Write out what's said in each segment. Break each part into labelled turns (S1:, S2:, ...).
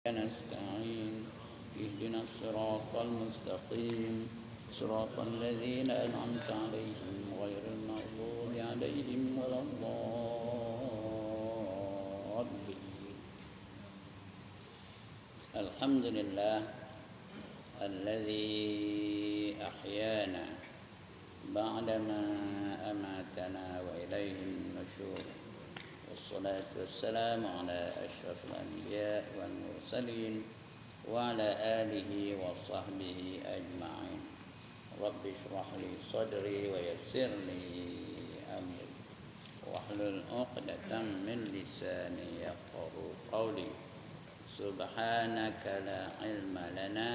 S1: نستعين اهدنا الصراط المستقيم صراط الذين أنعمت عليهم غير المغضوب عليهم ولا الضالين. الحمد لله الذي أحيانا بعدما أماتنا وإليه النشور، والصلاة والسلام على أشرف الأنبياء والمرسلين وعلى آله وصحبه أجمعين. رب اشرح لي صدري ويسر لي أمري واحلل عقدة من لساني يفقهوا قولي. سبحانك لا علم لنا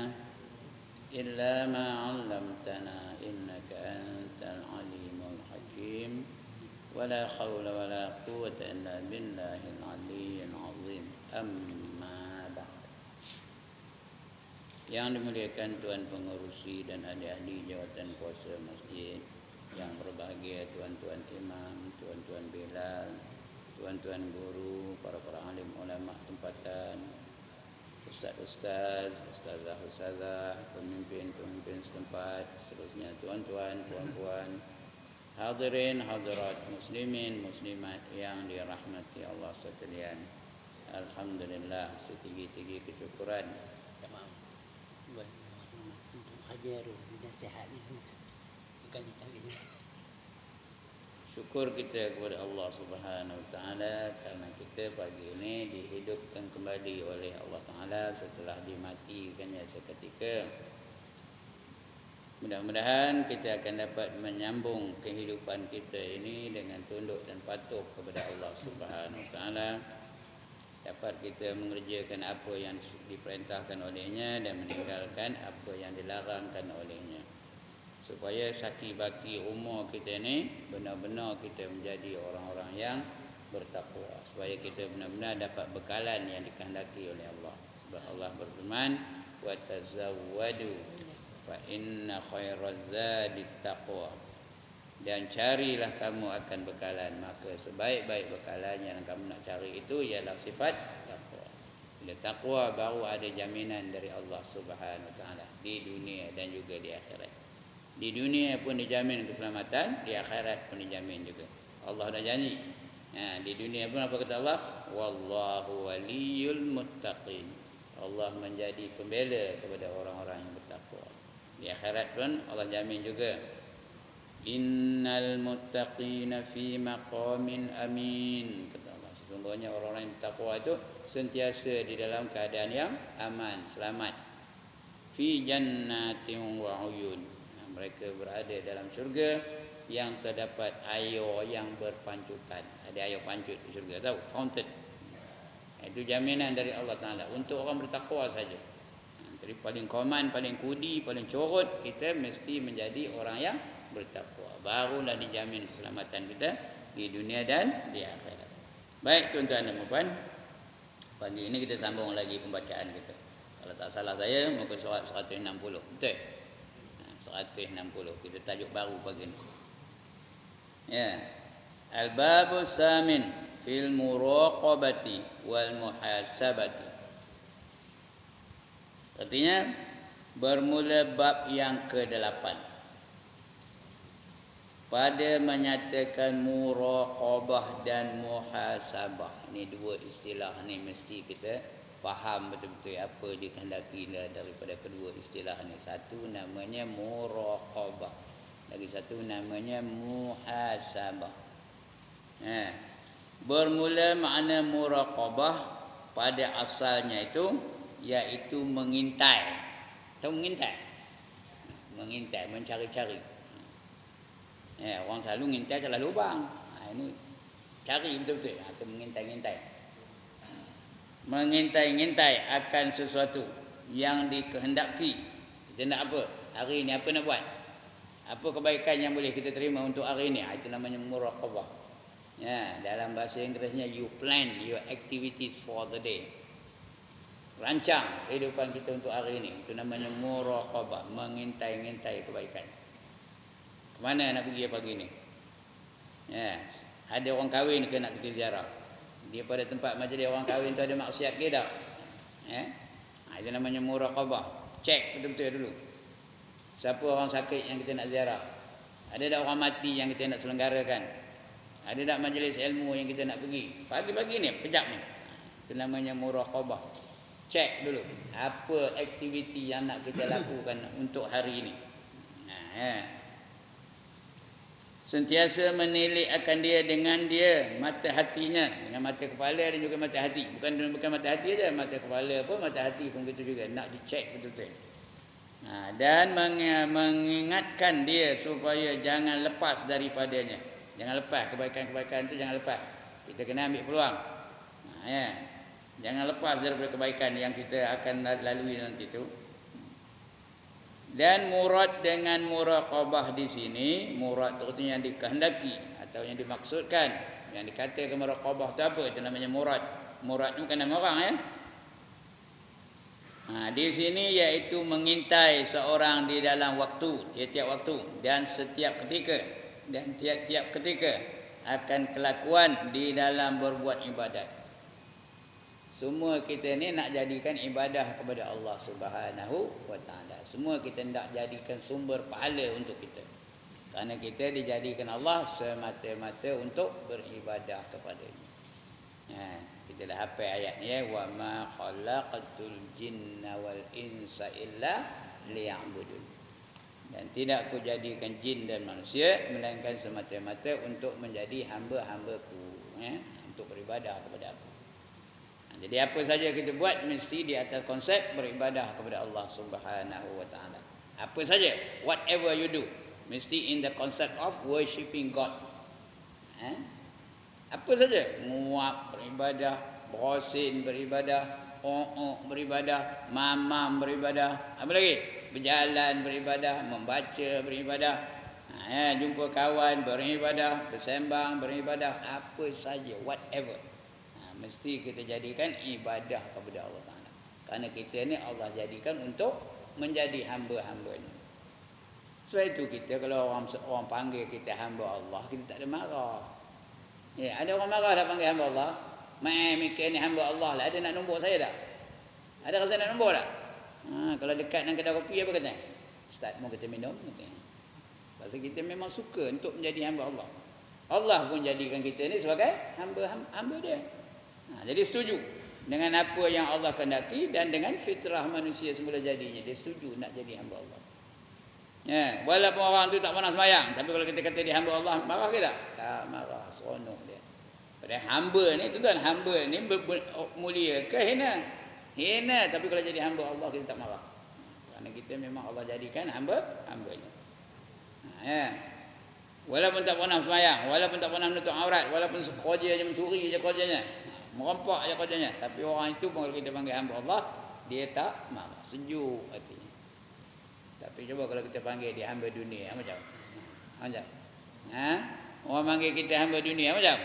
S1: إلا ما علمتنا إنك أنت العليم الحكيم. ولا حول ولا قوة إلا بالله العلي العظيم. Amma ba'd. Yang dimuliakan Tuan Pengerusi dan ahli-ahli jawatan kuasa masjid, yang berbahagia tuan-tuan imam, tuan-tuan bilal, tuan-tuan guru, para alim ulama tempatan, ustaz-ustaz, ustazah-ustazah, pemimpin-pemimpin setempat, seterusnya tuan-tuan, puan-puan, hadirin hadirat muslimin muslimat yang dirahmati Allah sekalian. Alhamdulillah, setinggi-tinggi kesyukuran. Syukur kita kepada Allah Subhanahu wa taala karena kita pagi ini dihidupkan kembali oleh Allah taala setelah dimatikannya seketika. Mudah-mudahan kita akan dapat menyambung kehidupan kita ini dengan tunduk dan patuh kepada Allah Subhanahu wa taala. Dapat kita mengerjakan apa yang diperintahkan olehnya dan meninggalkan apa yang dilarangkan olehnya. Supaya saki baki umur kita ini benar-benar kita menjadi orang-orang yang bertakwa. Supaya kita benar-benar dapat bekalan yang dikehendaki oleh Allah. Sebab Allah berfirman, "Wa tazawwadu fa inna khairaz zadit taqwa." Dan carilah kamu akan bekalan, maka sebaik-baik bekalan yang kamu nak cari itu ialah sifat takwa. Bila takwa baru ada jaminan dari Allah Subhanahu wa taala di dunia dan juga di akhirat. Di dunia pun dijamin keselamatan, di akhirat pun dijamin juga. Allah dah janji. Di dunia pun apa kata Allah? Wallahu waliyul muttaqin. Allah menjadi pembela kepada orang-orang yang bertakwa. Di akhirat pun Allah jamin juga. Innal muttaqina fi maqamin amin. Kata Allah, sesungguhnya orang-orang yang bertakwa itu sentiasa di dalam keadaan yang aman, selamat. Fi jannatin wa uyun. Mereka berada dalam syurga yang terdapat air yang berpancutan. Ada air pancut di syurga, tahu? Fountain. Itu jaminan dari Allah Taala untuk orang bertakwa saja. Jadi paling common, paling kudi, paling corot, kita mesti menjadi orang yang bertakwa. Barulah dijamin keselamatan kita di dunia dan di akhirat. Baik tuan-tuan dan puan, pagi ini kita sambung lagi pembacaan kita. Kalau tak salah saya muka surat 160. Betul? 160. Kita tajuk baru pagi ini. Ya. Al-babus samin fil muraqabati wal muhasabati. Artinya bermula bab yang ke-8 pada menyatakan muraqabah dan muhasabah. Ini dua istilah ni mesti kita faham betul-betul apa dikehendaki daripada kedua istilah ni. Satu namanya muraqabah, lagi satu namanya muhasabah. Bermula makna muraqabah pada asalnya itu iaitu mengintai. Tahu mengintai? Mengintai, mencari-cari. Orang selalu mengintai celah lubang. Ini cari betul-betul atau mengintai-intai. Mengintai-intai akan sesuatu yang dikehendaki. Kita nak apa? Hari ini apa nak buat? Apa kebaikan yang boleh kita terima untuk hari ini? Itu namanya muraqabah. Dalam bahasa Inggerisnya, you plan your activities for the day. Rancang kehidupan kita untuk hari ini. Itu namanya muraqabah, mengintai-intai kebaikan. Mana nak pergi pagi ni? Ada orang kahwin ke nak kita ziarah? Dia pada tempat majlis orang kahwin tu ada maksiat ke tak? Itu namanya muraqabah. Cek betul-betul dulu. Siapa orang sakit yang kita nak ziarah? Ada tak orang mati yang kita nak selenggarakan? Ada tak majlis ilmu yang kita nak pergi? Pagi-pagi ni, kejap ni. Itu namanya muraqabah. Cek dulu apa aktiviti yang nak kita lakukan untuk hari ini. Sentiasa menilik akan dia dengan dia mata hatinya, dengan mata kepala dan juga mata hati. Bukan mata hati aja, mata kepala pun, mata hati pun gitu juga. Nak dicek betul-betul. Dan mengingatkan dia supaya jangan lepas daripadanya. Jangan lepas kebaikan-kebaikan itu, jangan lepas. Kita kena ambil peluang. Jangan lepas daripada kebaikan yang kita akan lalui nanti itu. Dan murad dengan muraqabah di sini, murad itu yang dikehendaki atau yang dimaksudkan, yang dikatakan muraqabah itu apa? Itu namanya murad. Murad itu bukan nama orang ya. Di sini iaitu mengintai seorang di dalam waktu, tiap-tiap waktu dan setiap ketika dan tiap-tiap ketika akan kelakuan di dalam berbuat ibadat. Semua kita ni nak jadikan ibadah kepada Allah Subhanahu wa taala. Semua kita nak jadikan sumber pahala untuk kita. Kerana kita dijadikan Allah semata-mata untuk beribadah kepada-Nya. Kita dah hafal ayat ni ya, wa ma khalaqatul jinna wal insa illa liya'budun. Dan tidak aku jadikan jin dan manusia melainkan semata-mata untuk menjadi hamba-hambaku, untuk beribadah kepada aku. Jadi apa saja kita buat mesti di atas konsep beribadah kepada Allah Subhanahu wa taala. Apa saja, whatever you do, mesti in the concept of worshipping God. Apa saja, nguap beribadah, bersin beribadah, beribadah, mamam beribadah, apa lagi? Berjalan beribadah, membaca beribadah, jumpa kawan beribadah, bersembang beribadah, apa saja, whatever. Mesti kita jadikan ibadah kepada Allah Ta'ala. Kerana kita ni Allah jadikan untuk menjadi hamba-hambanya. Sebab itu kita kalau orang panggil kita hamba Allah, kita tak ada marah. Ada orang marah dah panggil hamba Allah. Mikir ni hamba Allah lah. Ada nak nombor saya tak? Ada rasa nak nombor tak? Kalau dekat dengan kedai kopi apa kata? Ustaz mau kita minum? Pasal kita memang suka untuk menjadi hamba Allah. Allah pun jadikan kita ni sebagai hamba dia. Jadi setuju dengan apa yang Allah kehendaki dan dengan fitrah manusia semula jadinya. Dia setuju nak jadi hamba Allah. Walaupun orang tu tak pernah sembahyang, tapi kalau kita kata dia hamba Allah, marah ke tak? Tak marah, seronok dia. Padahal hamba ni, tuan-tuan, hamba ni mulia ke hina? Hina, tapi kalau jadi hamba Allah kita tak marah. Kerana kita memang Allah jadikan hambanya. Walaupun tak pernah sembahyang, walaupun tak pernah menutup aurat, walaupun kerja je mencuri je kerjanya, merompak je kerjanya, tapi orang itu pun kalau kita panggil hamba Allah, dia tak marah, sejuk hatinya. Tapi coba kalau kita panggil dia hamba dunia, macam? Orang panggil kita hamba dunia macam?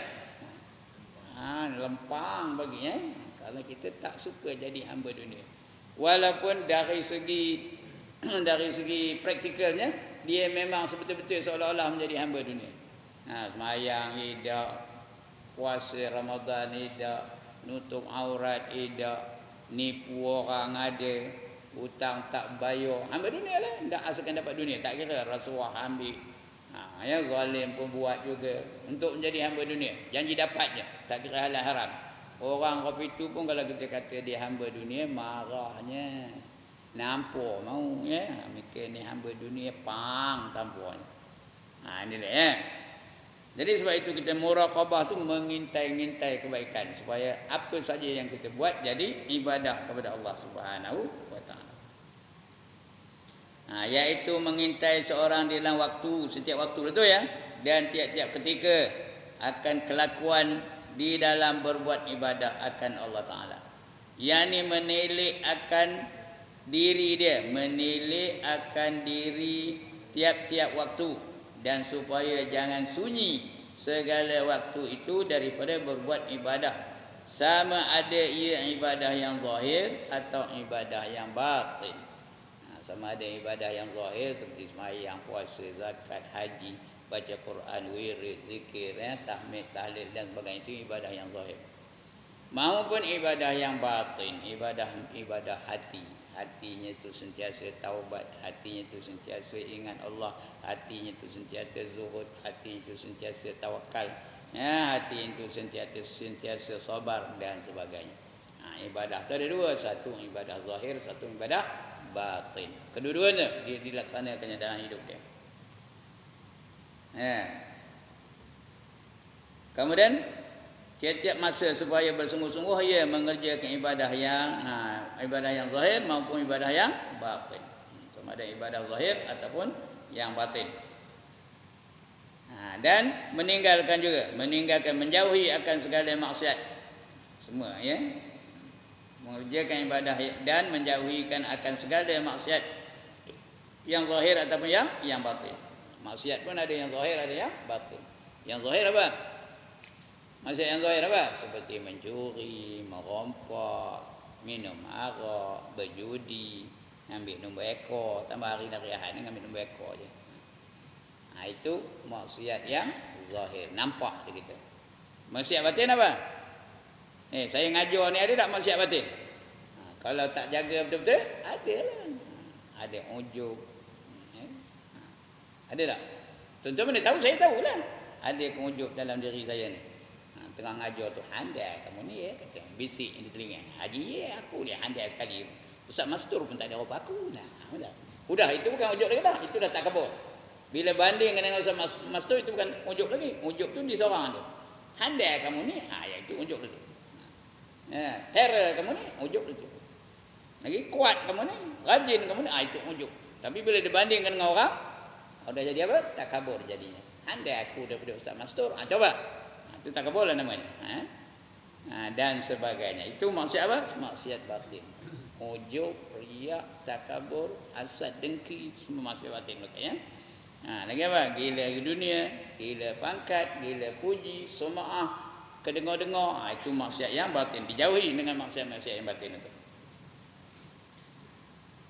S1: Lempang baginya. Kalau kita tak suka jadi hamba dunia. Walaupun dari segi praktikalnya, dia memang sebetul-betul seolah-olah menjadi hamba dunia. Semayang tidak, puasa Ramadan tidak, nutup aurat tidak, nipu orang ada, hutang tak bayar, hamba dunia lah. Tak asalkan dapat dunia, tak kira rasuah ambil, zalim pun buat juga untuk menjadi hamba dunia. Janji dapat je, tak kira halal haram. Orang kopi tu pun kalau kita kata dia hamba dunia, marahnya nampur mau ya, mikir ni hamba dunia, pang tampurnya. Inilah Jadi sebab itu kita muraqabah tu mengintai-ngintai kebaikan supaya apa saja yang kita buat jadi ibadah kepada Allah Subhanahu wa taala. Iaitu mengintai seorang dalam waktu, setiap waktu betul ya, dan tiap-tiap ketika akan kelakuan di dalam berbuat ibadah akan Allah Taala. Yani menilik akan diri dia, menilik akan diri tiap-tiap waktu, dan supaya jangan sunyi segala waktu itu daripada berbuat ibadah, sama ada ia ibadah yang zahir atau ibadah yang batin. Sama ada ibadah yang zahir seperti sembahyang, puasa, zakat, haji, baca Quran, wirid, zikir, tahmid, tahlil dan sebagainya, itu ibadah yang zahir. maupun ibadah yang batin, ibadah hati. Hatinya itu sentiasa taubat, hatinya itu sentiasa ingat Allah, hatinya itu sentiasa zuhud, hatinya itu sentiasa tawakal, ya, hati itu sentiasa sabar dan sebagainya. Ibadah itu ada dua, satu ibadah zahir, satu ibadah batin. Kedua-duanya dia dilaksanakan dalam hidup dia. Kemudian tiap-tiap masa supaya bersungguh-sungguh ia mengerjakan ibadah yang zahir maupun ibadah yang batin. Sama ada ibadah zahir ataupun yang batin. Dan meninggalkan menjauhi akan segala maksiat. Semua, ya. Mengerjakan ibadah dan menjauhikan akan segala maksiat yang zahir ataupun yang batin. Maksiat pun ada yang zahir, ada yang batin. Yang zahir apa? Maksiat yang zahir apa? Seperti mencuri, merompak, minum arak, berjudi, ambil nombor ekor, tambah hari nariahan ambil nombor ekor je. Itu maksiat yang zahir, nampak di kita. Maksiat batin apa? Saya ngajar ni ada tak maksiat batin? Kalau tak jaga betul-betul, ada lah. Ada ujub. Ada tak? Tuan-tuan mana tahu, saya tahulah. Ada ujub dalam diri saya ni. Tengah ngajar tu, handai kamu ni, ya, kata bisik di telinga. Haji, ya, aku ni handai sekali. Ustaz Mastur pun tak ada apa aku lah. Udah, itu bukan ujub lagi dah. Itu dah tak kabur. Bila banding dengan Ustaz Mastur, itu bukan ujub lagi. Ujub tu di seorang tu. Handai kamu ni, ya, itu ujub lagi. Terror kamu ni, ujub lagi. Lagi kuat kamu ni, rajin kamu ni, itu ujub. Tapi bila dibandingkan dengan orang, dah jadi apa? Tak kabur jadinya. Handai aku daripada Ustaz Mastur. Coba. Itu tak boleh namanya. Dan sebagainya. Itu maksiat apa? Maksiat batin. Ujub, riak, takabur, hasad, dengki, semua maksiat batin. Ya? Lagi apa? Gila dunia, gila pangkat, gila puji, sum'ah, kedengar-dengar. Itu maksiat yang batin. Dijauhi dengan maksiat-maksiat yang batin itu.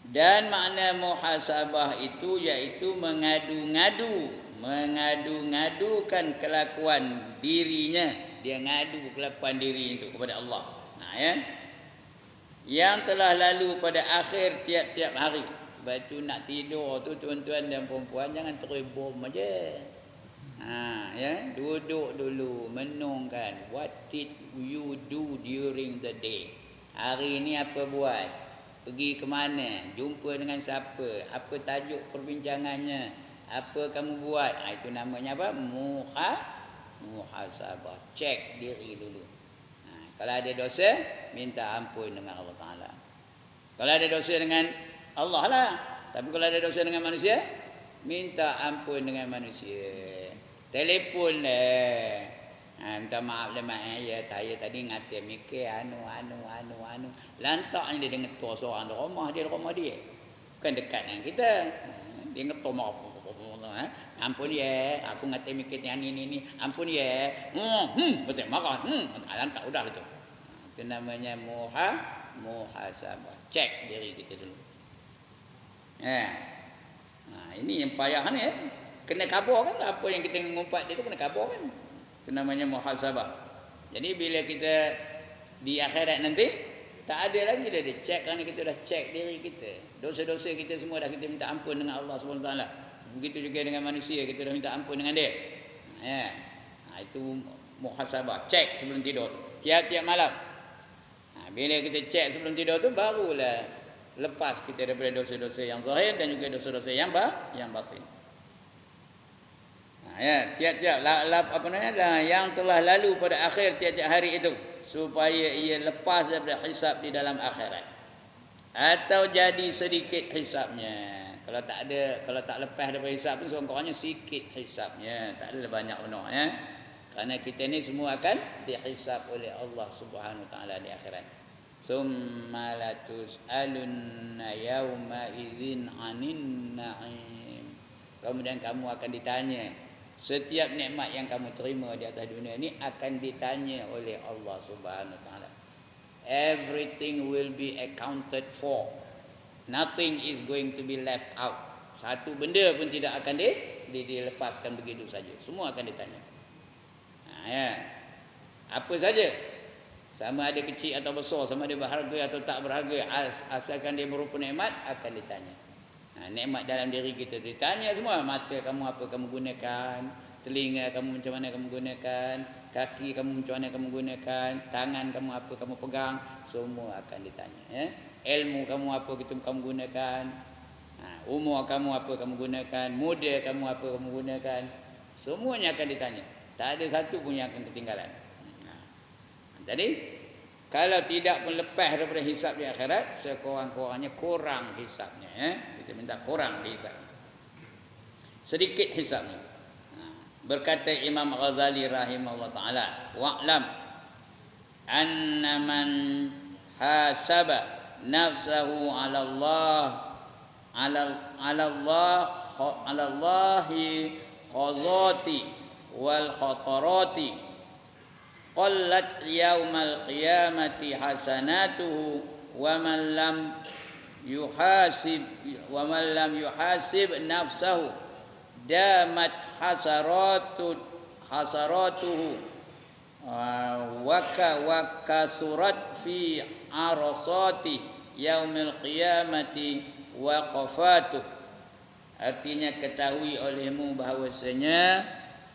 S1: Dan makna muhasabah itu iaitu mengadu-ngadukan kelakuan dirinya. Dia ngadu kelakuan diri itu kepada Allah. Ya. Yang telah lalu pada akhir tiap-tiap hari. Sebab itu nak tidur tu tuan-tuan dan perempuan jangan terus bom aja. Ya, duduk dulu menungkan what did you do during the day. Hari ni apa buat? Pergi ke mana? Jumpa dengan siapa? Apa tajuk perbincangannya? Apa kamu buat? Itu namanya apa? Muhasabah. Cek diri dulu. Kalau ada dosa, minta ampun dengan Allah Ta'ala. Kalau ada dosa dengan Allah lah. Tapi kalau ada dosa dengan manusia, minta ampun dengan manusia. Telefon lah. Minta maaf lah mak, ya saya tadi ngata mikir anu. Lantaknya dia ngetua seorang di rumah dia. Bukan dekat dengan kita. Dia ngetua maaf. Ampun ya, aku ngata mikir yang ini. Ampun ya. Betul marah. Lantak udah itu. Itu namanya muhasabah. Cek diri kita dulu. Ini yang payah ni. Kena kabur kan? Apa yang kita ngumpat dia tu kena kabur kan? Itu namanya muhasabah. Jadi bila kita di akhirat nanti, tak ada lagi dah cek, kerana kita dah cek diri kita. Dosa-dosa kita semua dah kita minta ampun dengan Allah SWT. Begitu juga dengan manusia, kita dah minta ampun dengan dia. Itu muhasabah. Cek sebelum tidur. Tiap-tiap malam. Bila kita cek sebelum tidur tu, barulah lepas kita daripada dosa-dosa yang zahir dan juga dosa-dosa yang batin. Tiap-tiap yang telah lalu pada akhir tiap-tiap hari itu, supaya ia lepas daripada hisab di dalam akhirat, atau jadi sedikit hisabnya. Kalau tak lepas daripada hisab tu, sekurang-kurangnya sikit hisabnya, tak ada banyak benar ya. Kerana kita ni semua akan dihisab oleh Allah Subhanahu Taala di akhirat. Summa latus'alunna yauma idzin 'anin na'im. Kemudian kamu akan ditanya. Setiap nikmat yang kamu terima di atas dunia ini akan ditanya oleh Allah Subhanahu Wa Taala. Everything will be accounted for. Nothing is going to be left out. Satu benda pun tidak akan dilepaskan begitu saja. Semua akan ditanya. Apa saja? Sama ada kecil atau besar, sama ada berharga atau tak berharga, asalkan dia merupakan nikmat akan ditanya. Nikmat dalam diri kita ditanya semua. Mata kamu apa kamu gunakan, telinga kamu macam mana kamu gunakan, kaki kamu macam mana kamu gunakan, tangan kamu apa kamu pegang, semua akan ditanya. Ilmu kamu apa kamu gunakan, umur kamu apa kamu gunakan, muda kamu apa kamu gunakan, semuanya akan ditanya. Tak ada satu pun yang akan ketinggalan. Jadi kalau tidak pun lepas daripada hisab di akhirat, sekurang-kurangnya kurang hisabnya. Kita minta kurang hisab, sedikit hisabnya. Berkata Imam Ghazali rahimahullah taala, wa'lam anna man hasaba nafsahu 'ala Allah 'ala Allahi khazati wal khatarati qallat yaumal qiyamati hasanatuhu wa man lam yuhasib nafsahu damat hasaratuhu wa kasurat fi arasati yaumil qiyamati waqafatuh. Artinya ketahui olehmu bahawasanya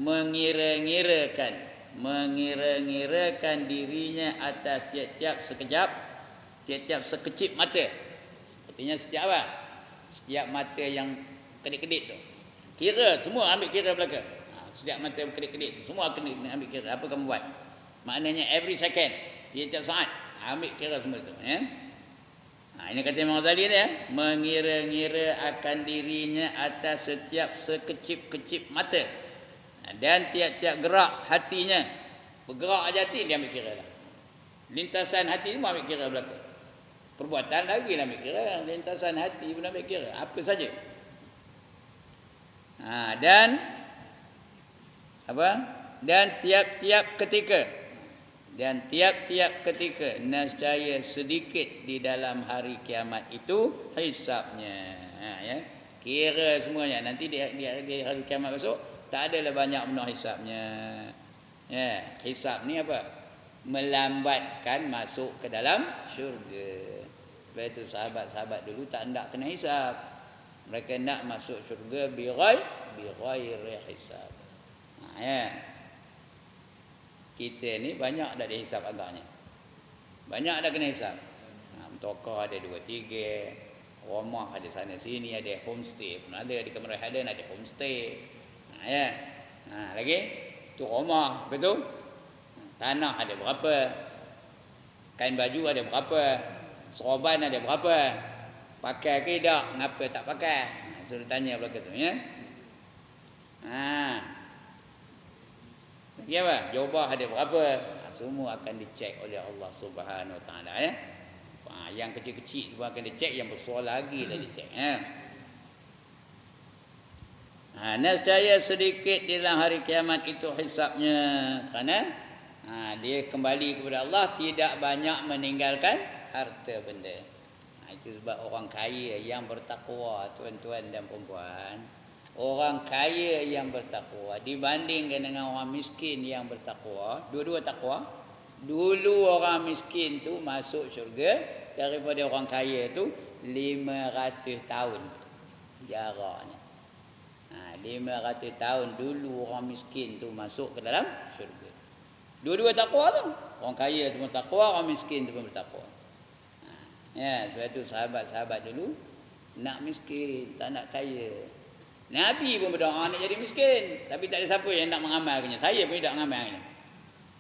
S1: mengira-ngirakan dirinya atas tiap-tiap sekejap, tiap-tiap sekecip mata. Artinya setiap apa? Setiap mata yang kedip-kedip tu. Kira, semua ambil kira belaka. Setiap mata kedip-kedip tu, semua kena ambil kira. Apa kamu buat? Maknanya every second, tiap-tiap saat, ambil kira semua tu. Ini kata Imam Ghazali dia, mengira-ngira akan dirinya atas setiap sekecip-kecip mata. Dan tiap-tiap gerak hatinya, bergerak aja hati dia ambil kira lah. Lintasan hati pun ambil kira belaka. Perbuatan lagi lah ambil kira, lintasan hati pun ambil kira, apa saja. Dan apa? Dan tiap-tiap ketika nescaya sedikit di dalam hari kiamat itu hisabnya. Kira semuanya nanti di hari kiamat besok. Tak adalah banyak benar hisabnya. Hisab ni apa? Melambatkan masuk ke dalam syurga. Sebab itu sahabat-sahabat dulu tak hendak kena hisab. Mereka nak masuk syurga bighairi hisab. Kita ni banyak dah dihisab agaknya. Banyak dah kena hisab. Tokah ada 2-3, rumah ada sana sini, ada homestay pun ada, di Kamera Highland ada homestay. Lagi tu rumah, betul? Tanah ada berapa? Kain baju ada berapa? Serban ada berapa? Pakai ke tak? Kenapa tak pakai? Suruh tanya belaka tu, ya. Lagi apa? Jubah ada berapa? Semua akan dicek oleh Allah Subhanahu Wa Taala, ya. Yang kecil-kecil pun akan dicek, yang besar lagi dah dicek, ya. Nescaya sedikit di dalam hari kiamat itu hisabnya, kerana dia kembali kepada Allah, tidak banyak meninggalkan harta benda. Itu sebab orang kaya yang bertakwa, tuan-tuan dan puan-puan, orang kaya yang bertakwa dibandingkan dengan orang miskin yang bertakwa, dua-dua takwa. Dulu orang miskin tu masuk syurga daripada orang kaya tu 500 tahun jaraknya. 500 tahun dulu orang miskin tu masuk ke dalam syurga. Dua-dua takwa tu. Orang kaya tu pun takwa, orang miskin tu pun bertakwa. Sebab itu sahabat-sahabat dulu nak miskin, tak nak kaya. Nabi pun berdoa nak jadi miskin, tapi tak ada siapa yang nak mengamalkannya. Saya pun tidak mengamalkannya.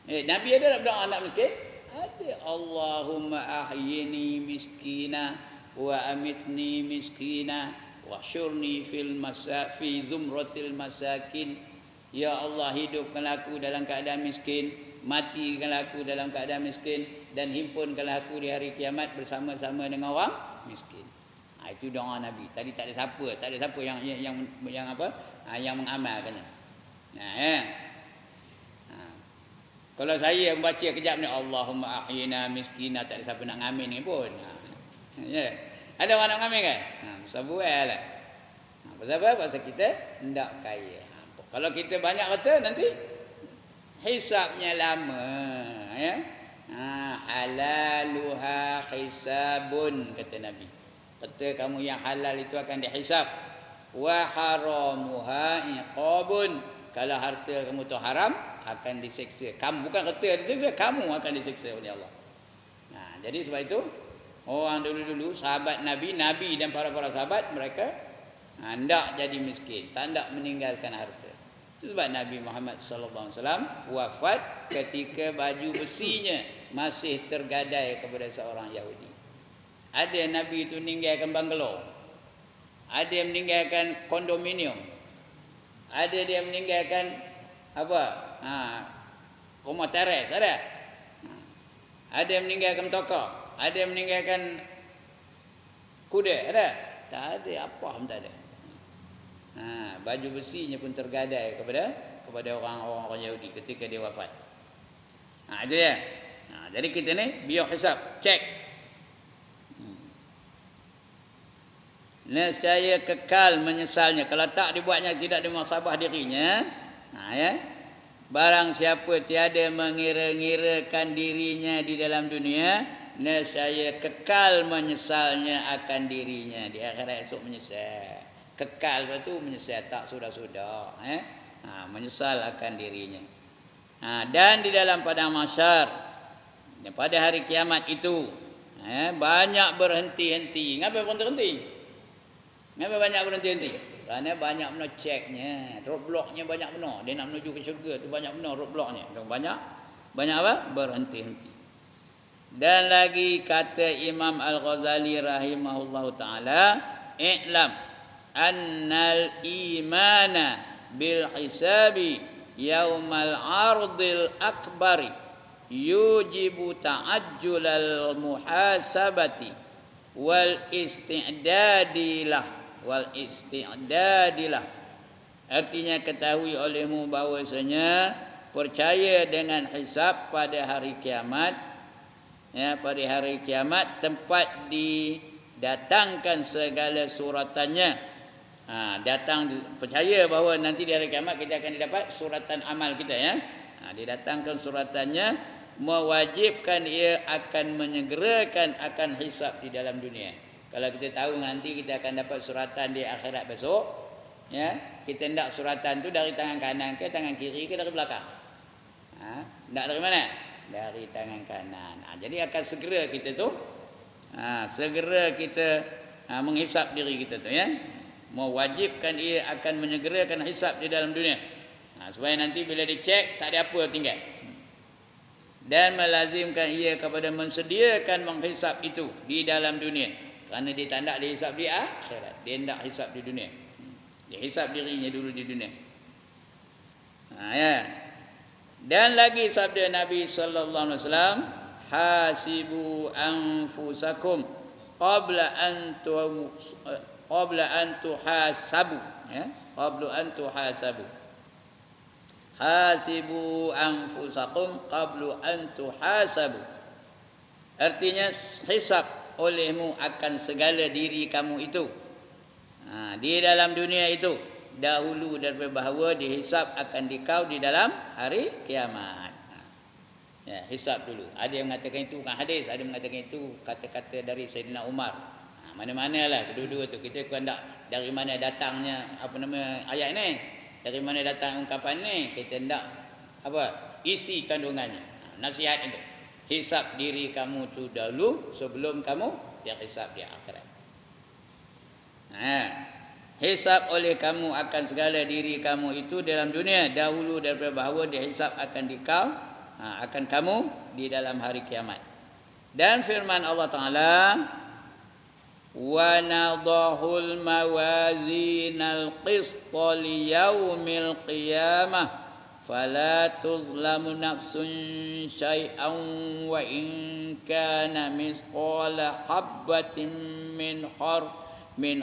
S1: Nabi ada nak berdoa nak miskin? Ada. Allahumma ahyini miskina wa amitni miskina wahsyurni fi zumratil masakin. Ya Allah, hidupkanlah aku dalam keadaan miskin, matikanlah aku dalam keadaan miskin, dan himpunkanlah aku di hari kiamat bersama-sama dengan orang miskin. Itu doa Nabi. Tadi tak ada siapa yang apa? Yang mengamalkannya. Kalau saya membaca kejap ni, Allahumma ahyina miskina, tak ada siapa nak ngamin ni pun. Ada orang nak ngamin kan? Sebuah lah. Pasal apa? Pasal kita hendak kaya. Kalau kita banyak kata, nanti hisapnya lama. Halaluha hisabun, kata Nabi. Kata kamu yang halal itu akan dihisab. Wa haramuha iqabun. Kalau harta kamu tu haram, akan disiksa. Kamu bukan kata disiksa, kamu akan disiksa oleh Allah. Jadi sebab itu orang dulu-dulu sahabat Nabi dan para sahabat mereka hendak jadi miskin, tak hendak meninggalkan harta. Itu sebab Nabi Muhammad sallallahu alaihi wasallam wafat ketika baju besinya masih tergadai kepada seorang Yahudi. Ada Nabi itu meninggalkan banglo. Ada yang meninggalkan kondominium. Ada dia meninggalkan apa? Rumah teres ada. Ada yang meninggalkan toko, ada yang meninggalkan kuda, ada? Tak ada, apa pun tak ada. Baju besinya pun tergadai kepada orang-orang Yahudi ketika dia wafat. Itu dia. Jadi kita ni biar hisab, cek. Nescaya kekal menyesalnya kalau tak dibuatnya, tidak dimuhasabah dirinya. Ya. Barang siapa tiada mengira-ngirakan dirinya di dalam dunia, nescaya kekal menyesalnya akan dirinya di akhirat esok menyesal. Kekal itu menyesal, tak sudah-sudah. Menyesal akan dirinya. Dan di dalam padang mahsyar, pada hari kiamat itu, banyak berhenti-henti. Ngapa berhenti-henti? Ngapa banyak berhenti-henti? Kerana banyak benar ceknya, roadblocknya banyak benar. Dia nak menuju ke syurga tu banyak benar roadblocknya. Banyak apa? Berhenti-henti. Dan lagi kata Imam Al-Ghazali rahimahullahu taala, "I'lam annal imana bil hisabi yaumal ardil akbari yujibu ta'ajjulal muhasabati wal isti'dadilah." Artinya ketahui olehmu bahwasanya percaya dengan hisab pada hari kiamat. Pada hari kiamat tempat didatangkan segala suratannya. Percaya bahawa nanti di hari kiamat kita akan didapat suratan amal kita. Didatangkan suratannya, mewajibkan ia akan menyegerakan akan hisab di dalam dunia. Kalau kita tahu nanti kita akan dapat suratan di akhirat besok, kita hendak suratan tu dari tangan kanan ke tangan kiri ke dari belakang. Hendak dari mana? Dari tangan kanan. Jadi akan segera kita tu, segera kita menghisap diri kita tu, mewajibkan ia akan menyegerakan hisap di dalam dunia. Supaya nanti bila dicek tak ada apa tinggal. Dan melazimkan ia kepada mensediakan menghisap itu di dalam dunia. Kerana dia tak nak dihisap di akhirat, dia hendak hisap di dunia. Dia hisap dirinya dulu di dunia. Dan lagi sabda Nabi sallallahu alaihi wasallam, hasibu anfusakum qabla an tuhasabu. Qabla an tuhasabu. Hasibu anfusakum qabla an tuhasabu. Artinya hisab olehmu akan segala diri kamu itu. Di dalam dunia itu dahulu daripada bahawa dihisap akan dikau di dalam hari kiamat. Hisap dulu. Ada yang mengatakan itu bukan hadis, ada yang mengatakan itu kata-kata dari Sayyidina Umar. Mana-manalah kedua-dua tu. Kita hendak dari mana datangnya ayat ni, dari mana datang ungkapan ni, kita hendak isi kandungannya. Nasihat itu. Hisap diri kamu tu dahulu sebelum kamu dihisap di akhirat. Hisap oleh kamu akan segala diri kamu itu dalam dunia dahulu daripada bahawa dihisap akan dikau akan kamu di dalam hari kiamat. Dan firman Allah Taala, wa nadahul mawazinal qista liyaumil qiyamah fala tuzlamu nafsun syai'an wa in kana misqala habbatin min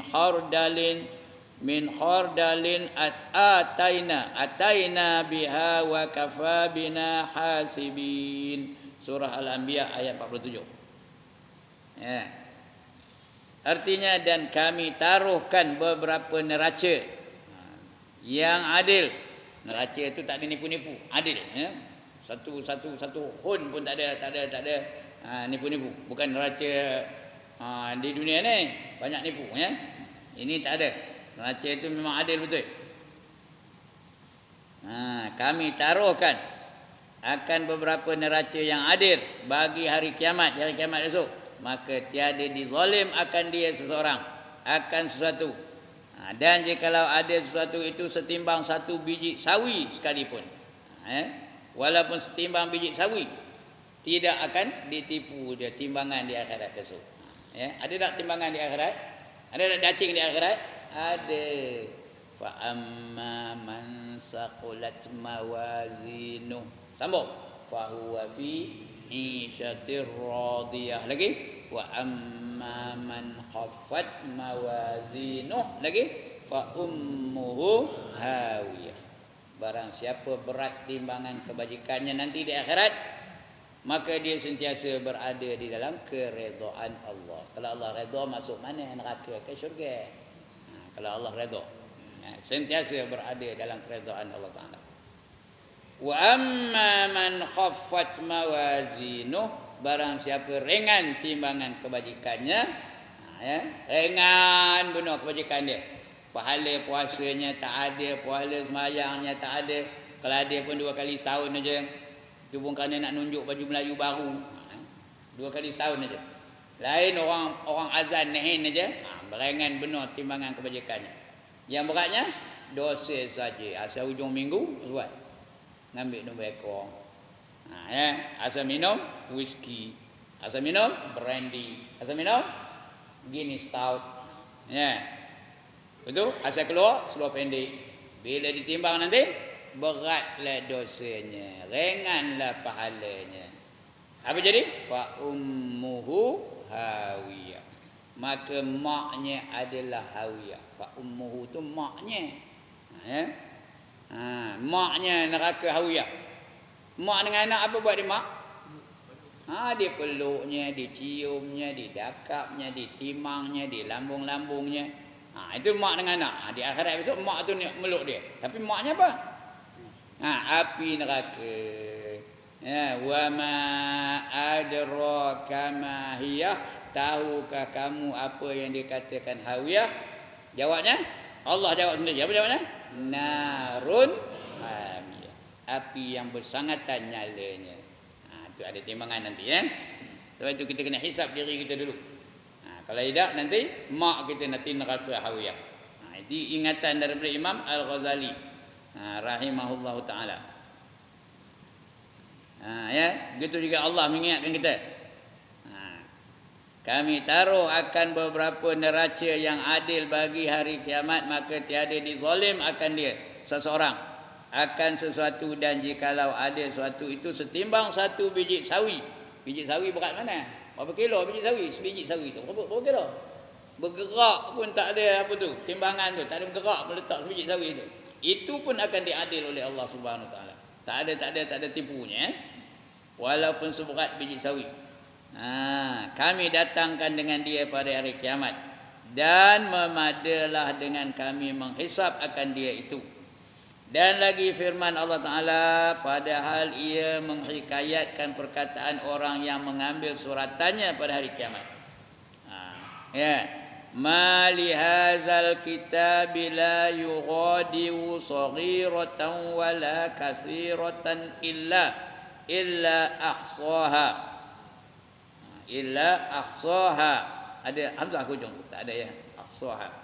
S1: khardalin ataina biha wa kafa bina hasibin. Surah Al-Anbiya ayat 47. Artinya, dan kami taruhkan beberapa neraca yang adil. Neraca itu tak dinipu-nipu, adil. Satu hun pun tak ada. Nipu-nipu. Bukan neraca di dunia ni banyak nipu ya. Ini tak ada. Neraca itu memang adil betul. Kami taruhkan akan beberapa neraca yang adil bagi hari kiamat esok. Maka tiada dizalim akan dia seseorang akan sesuatu. Dan jikalau ada sesuatu itu setimbang satu biji sawi sekalipun, walaupun setimbang biji sawi, tidak akan ditipu dia timbangan di akhirat esok. Ada tak timbangan di akhirat? Ada tak dacing di akhirat? Ada. Fa amma man saqulat mawazinuh. Sambung. Fa huwa fi 'ishatir radiyah. Lagi. Wa amma man khaffat mawazinuh. Lagi. Fa ummuhu hawiyah. Barang siapa berat timbangan kebajikannya nanti di akhirat, maka dia sentiasa berada di dalam keredaan Allah. Kalau Allah redha masuk mana? Neraka ke syurga. Kalau Allah redha, sentiasa berada dalam keredaan Allah Taala. Wa amma man khaffat mawazinuh, barang siapa ringan timbangan kebajikannya, ringan benar kebajikan dia. Pahala puasanya tak ada, pahala sembahyangnya tak ada. Kalau ada pun 2 kali setahun aja. Itu pun kerana nak nunjuk baju Melayu baru. 2 kali setahun aja. Lain orang azan nahin aja, beringan benar timbangan kebajikannya. Yang beratnya dosa saja. Asal hujung minggu buat. Ngambil nombor ekor. Asal minum whisky. Asal minum brandy. Asal minum Guinness stout. Betul? Asal keluar seluar pendek. Bila ditimbang nanti beratlah dosanya, ringanlah pahalanya. Apa jadi? Fa ummuhu hawiyah. Maka maknya adalah hawiyah. Fa ummuhu tu maknya. Maknya neraka hawiyah. Mak dengan anak apa buat dia mak? Dia peluknya, diciumnya, didakapnya, ditimangnya, dilambung-lambungnya. Itu mak dengan anak. Di akhirat besok mak tu meluk dia. Tapi maknya apa? Api neraka. Wa ma adraka ma hiya. Tahukah kamu apa yang dikatakan hawiyah? Jawabnya Allah jawab sendiri. Apa jawabnya? Narun hamiyah. Api yang bersangatan nyalanya. Itu ada timbangan nanti ya. Sebab itu kita kena hisap diri kita dulu. Kalau tidak nanti mak kita nanti neraka hawiyah. Itu ingatan daripada Imam Al-Ghazali rahimahullahu taala. Begitu juga Allah mengingatkan kita. Kami taruh akan beberapa neraca yang adil bagi hari kiamat, maka tiada dizalim akan dia seseorang akan sesuatu, dan jikalau ada sesuatu itu setimbang satu biji sawi. Biji sawi berat mana? Berapa kilo biji sawi? Sebiji sawi tu berapa kilo? Bergerak pun tak ada apa tu, timbangan tu tak ada bergerak meletak sebiji sawi tu. Itu pun akan diadil oleh Allah Subhanahu Wa Taala. Tak ada tipunya. Walaupun seberat biji sawi. Kami datangkan dengan dia pada hari kiamat, dan memadalah dengan kami menghisap akan dia itu. Dan lagi firman Allah Ta'ala, padahal ia menghikayatkan perkataan orang yang mengambil suratannya pada hari kiamat. Ma li hadzal kitabi la yughadiru saghiratan wala katsiratan illa ahsaha. Ada hamzah hujung, tak ada ya ahsaha.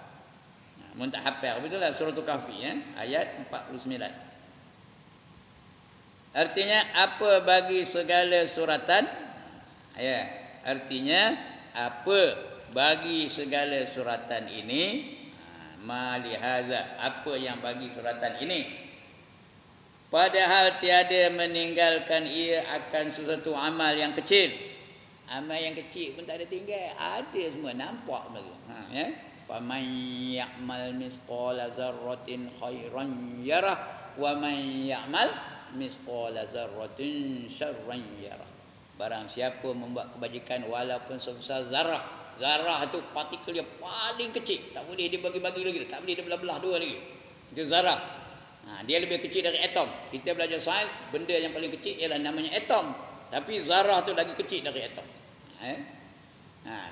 S1: Mun tak hafal betul lah suratul kahfi ayat 49. Artinya apa bagi segala suratan? Artinya apa bagi segala suratan ini? Ma li hadza, apa yang bagi suratan ini? Padahal tiada meninggalkan ia akan sesuatu amal yang kecil. Amal yang kecil pun tak ada tinggal, ada semua nampak begitu. Faman ya'mal misqala dzarratin khairan yarah wa man ya'mal misqala dzarratin syarran yarah. Barang siapa membuat kebajikan walaupun sebesar zarah. Zarah tu partikel yang paling kecil, tak boleh dibagi-bagi lagi, tak boleh dibelah-belah dua lagi. Itu zarah. Dia lebih kecil dari atom. Kita belajar sains, benda yang paling kecil ialah namanya atom. Tapi zarah tu lagi kecil dari atom.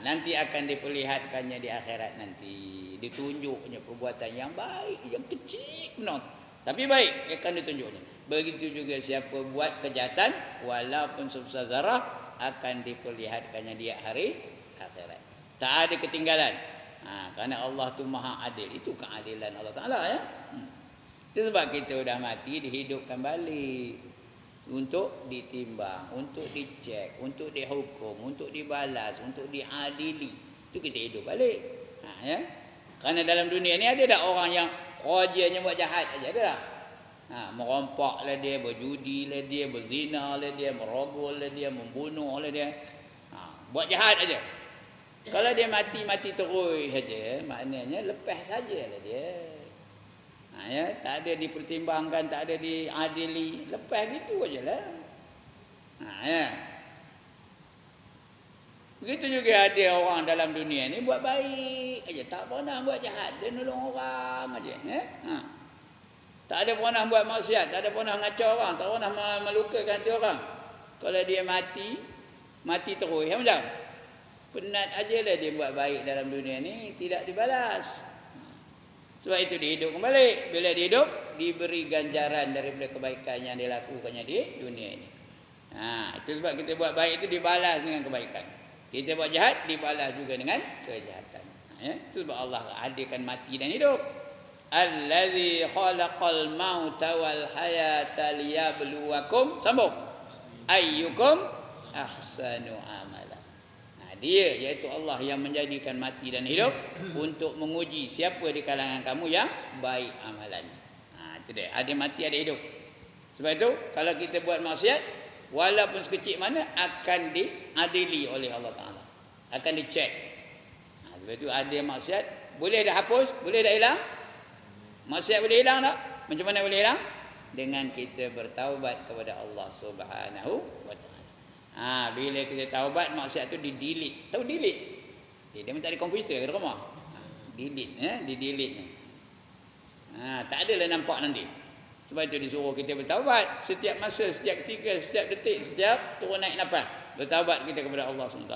S1: Nanti akan diperlihatkannya di akhirat nanti. Ditunjuknya perbuatan yang baik, yang kecil benar. Tapi baik akan ditunjuknya. Begitu juga siapa buat kejahatan, walaupun sebesar zarah, akan diperlihatkannya di hari akhirat. Tak ada ketinggalan. Kerana Allah tu maha adil. Itu keadilan Allah Ta'ala ya. Itu sebab kita dah mati, dihidupkan balik. Untuk ditimbang, untuk dicek, untuk dihukum, untuk dibalas, untuk diadili. Itu kita hidup balik. Ya. Kerana dalam dunia ni ada tak orang yang kerjanya buat jahat aja, ada tak? Merompak lah dia, berjudi lah dia, berzina lah dia, merogol lah dia, membunuh lah dia. Buat jahat aja. Kalau dia mati terus saja, maknanya lepas sajalah dia. Ya, tak ada dipertimbangkan, tak ada diadili, lepas gitu ajalah. Ya. Begitu juga ada orang dalam dunia ni buat baik aja, tak pernah buat jahat, dia nolong orang aja, ya. Tak ada pernah buat maksiat, tak ada pernah ngacau orang, tak pernah melukakan hati orang. Kalau dia mati terus, ya macam. Penat ajalah dia buat baik dalam dunia ni, tidak dibalas. Sebab itu dihidup kembali. Bila dihidup, diberi ganjaran daripada kebaikan yang dilakukannya di dunia ini. Itu sebab kita buat baik itu dibalas dengan kebaikan. Kita buat jahat, dibalas juga dengan kejahatan. Itu sebab Allah hadirkan mati dan hidup. Allazi khalaqal mauta wal hayata liyabluwakum. Sambung. Ayyukum ahsanu amala. Dia iaitu Allah yang menjadikan mati dan hidup untuk menguji siapa di kalangan kamu yang baik amalannya. Itu dia. Ada mati, ada hidup. Sebab itu kalau kita buat maksiat, walaupun sekecil mana, akan diadili oleh Allah Ta'ala. Akan dicek. Sebab itu ada maksiat, boleh dah hapus, boleh dah hilang. Maksiat boleh hilang tak? Macam mana boleh hilang? Dengan kita bertaubat kepada Allah Subhanahu wa Ta'ala. Bila kita taubat, maksiat tu di-delete. Tahu delete? Dia minta di komputer ke rumah. Delete, di-delete. Tak adalah nampak nanti. Sebab itu disuruh kita bertaubat setiap masa, setiap ketika, setiap detik, setiap turun naik nafas. Bertaubat kita kepada Allah SWT.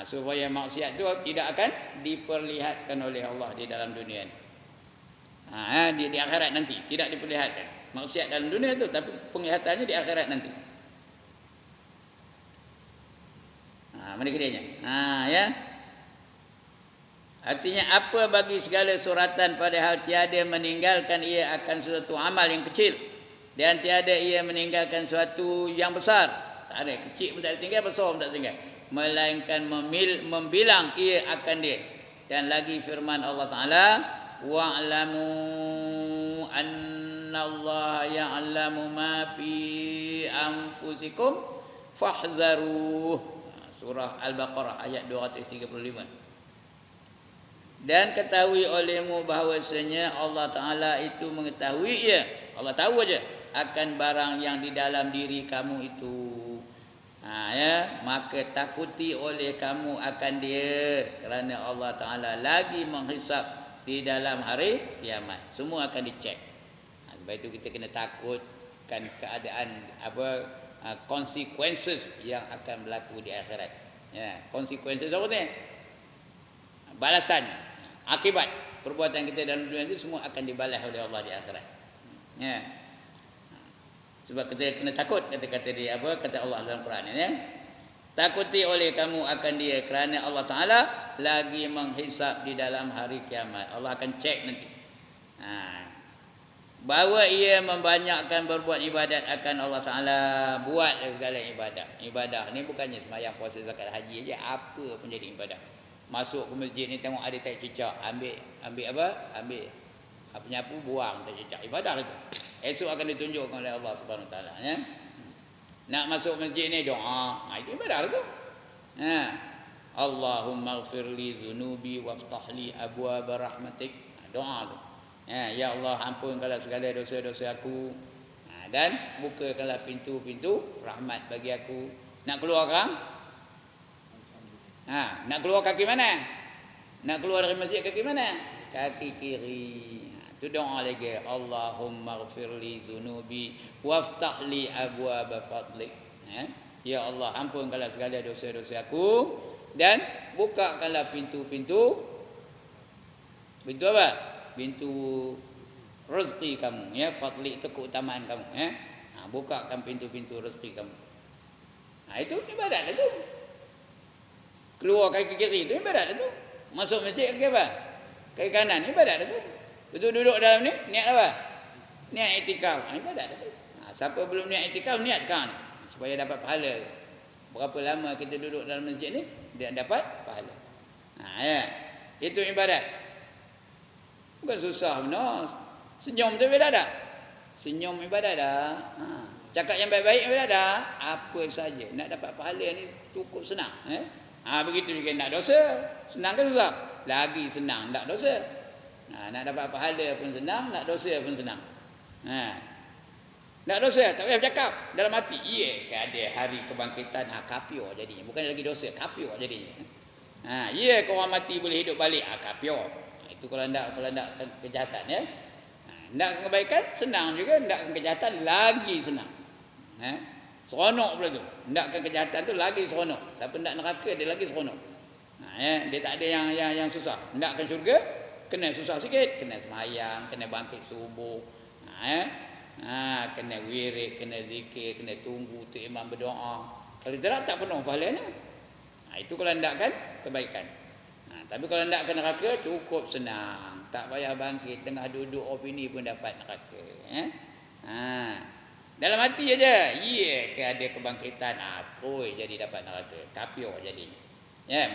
S1: Supaya maksiat tu tidak akan diperlihatkan oleh Allah di dalam dunia ni. Di akhirat nanti tidak diperlihatkan. Maksiat dalam dunia tu, tapi penglihatannya di akhirat nanti. Mana kedainya? Ya. Artinya apa bagi segala suratan padahal tiada meninggalkan ia akan suatu amal yang kecil dan tiada ia meninggalkan suatu yang besar. Tak ada, kecil pun tak tinggal, besar pun tak tinggal. Melainkan membilang ia akan dia. Dan lagi firman Allah Ta'ala, wa'lamu annallaha ya'lamu ma fi anfusikum fahzaruh. Surah Al-Baqarah ayat 235. Dan ketahui olehmu bahawasanya Allah Ta'ala itu mengetahui ya. Allah tahu aja akan barang yang di dalam diri kamu itu. Ya, maka takuti oleh kamu akan dia. Kerana Allah Ta'ala lagi menghisap di dalam hari kiamat. Semua akan dicek. Sebab itu kita kena takutkan keadaan consequences yang akan berlaku di akhirat. Ya, consequences apa ni? Balasan, akibat perbuatan kita dalam dunia ini semua akan dibalas oleh Allah di akhirat. Ya. Sebab kita kena takut kata-kata dia kata Allah dalam Quran ya. Takuti oleh kamu akan dia kerana Allah Ta'ala lagi menghisap di dalam hari kiamat. Allah akan cek nanti. Bahawa ia membanyakkan berbuat ibadat akan Allah Ta'ala. Buat segala ibadat. Ibadah ni bukannya sembahyang, puasa, zakat, haji aja. Apa pun jadi ibadah. Masuk ke masjid ni tengok ada tai cicak. Ambil apa nyapu, buang tai cicak. Ibadah lah tu. Esok akan ditunjukkan oleh Allah Subhanahu Wa Ta'ala. Ya? Nak masuk masjid ni doa. Itu ibadah lah tu. Allahumma ghafirli zunubi waftahli abwaaba rahmatik. Doa tu. Ya Allah, ampunkanlah segala dosa-dosa aku dan bukakanlah pintu-pintu rahmat bagi aku. Nak keluar kan? Nak keluar kaki mana? Nak keluar dari masjid kaki mana? Kaki kiri. Itu Itu doa lagi. Allahumma ghfirli zunubi waftah li abwaaba fadlik. Ya Allah, ampunkanlah segala dosa-dosa aku dan bukakanlah pintu-pintu apa? Pintu rezeki kamu, ya. Fadli itu keutamaan kamu, ya. Bukakan pintu-pintu rezeki kamu. Itu ibadat itu. Keluar kaki kiri itu ibadat itu. Masuk masjid ke apa? Kaki kanan ibadat itu. Betul duduk dalam ni niat apa? Niat iktikaf. Ibadat itu. Siapa belum niat iktikaf niatkan supaya dapat pahala. Berapa lama kita duduk dalam masjid ni dia dapat pahala. Ya. Itu ibadat. Bukan susah benar. Senyum tu ibadat tak? Senyum ibadat dah. Cakap yang baik-baik ibadat dah. Apa saja nak dapat pahala ni cukup senang, begitu juga nak dosa. Senang ke susah? Lagi senang nak dosa. Nak dapat pahala pun senang, nak dosa pun senang. Nak dosa tak payah bercakap dalam hati. Ada hari kebangkitan, kapio jadinya. Bukan lagi dosa, kapio jadinya. Kau orang mati boleh hidup balik, kapio. Itu kalau nak kejahatan, ya. Nak kebaikan senang juga, nak kejahatan lagi senang. Seronok pula tu. Nak kejahatan tu lagi seronok. Siapa nak neraka dia lagi seronok. Dia tak ada yang susah. Nakkan syurga kena susah sikit, kena semayang, kena bangkit subuh. Kena wirid, kena zikir, kena tunggu tu imam berdoa. Kalau tidak tak penuh pahalanya. Itu kalau nakkan kebaikan. Tapi kalau nakkan neraka cukup senang. Tak payah bangkit, tengah duduk opini pun dapat neraka. Dalam hati aja, ada kebangkitan, jadi dapat neraka. Kapio jadinya.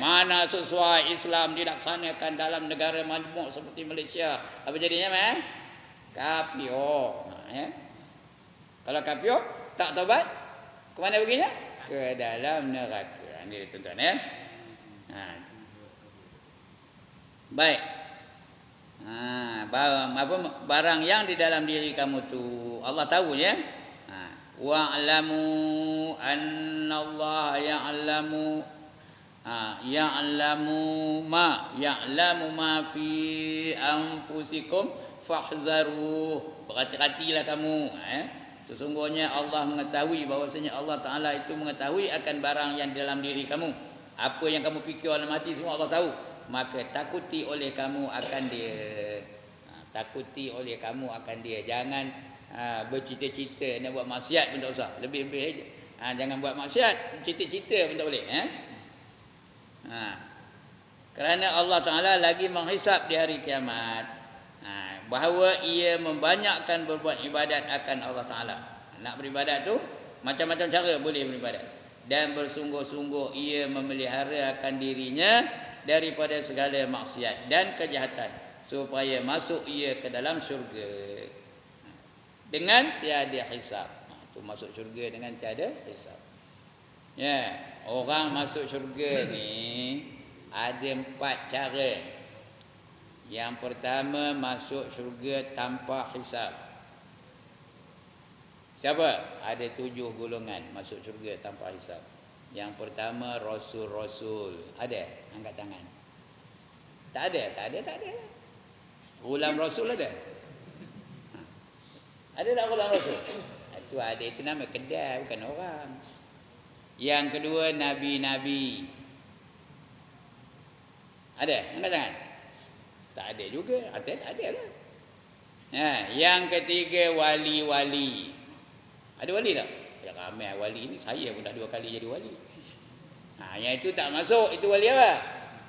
S1: Mana sesuai Islam dilaksanakan dalam negara majmuk seperti Malaysia, apa jadinya, kapio. Kalau kapio tak taubat, ke mana perginya? Ke dalam neraka. Ini tuan-tuan, ya. Baik. Barang yang di dalam diri kamu tu Allah tahu, ya. Wa'lamu annallaha ya'lamu ma fi anfusikum fahzaruh. Berhati-hatilah kamu, Sesungguhnya Allah mengetahui, bahwasanya Allah Ta'ala itu mengetahui akan barang yang di dalam diri kamu. Apa yang kamu fikir dalam hati semua Allah tahu. Maka takuti oleh kamu akan dia. Takuti oleh kamu akan dia. Jangan bercita-cita nak buat maksiat pun tak usah. Lebih-lebih jangan buat maksiat, cita-cita pun tak boleh. Kerana Allah Ta'ala lagi menghisap di hari kiamat, bahawa ia membanyakkan berbuat ibadat akan Allah Ta'ala. Nak beribadat tu macam-macam cara boleh beribadat. Dan bersungguh-sungguh ia memelihara akan dirinya daripada segala maksiat dan kejahatan, supaya masuk ia ke dalam syurga dengan tiada hisab. Itu masuk syurga dengan tiada hisab. Orang masuk syurga ni ada 4 cara. Yang pertama, masuk syurga tanpa hisab. Siapa? Ada 7 golongan masuk syurga tanpa hisab. Yang pertama, rasul-rasul. Ada? Angkat tangan. Tak ada. Ulam rasul ada? Ada tak ulam rasul? Itu ada, itu nama kedai, bukan orang. Yang kedua, nabi-nabi. Ada? Angkat tangan. Tak ada juga. Tak ada lah. Yang ketiga, wali-wali. Ada wali tak? Ya, ramai wali ni. Saya pun dah 2 kali jadi wali. Yang itu tak masuk. Itu wali apa?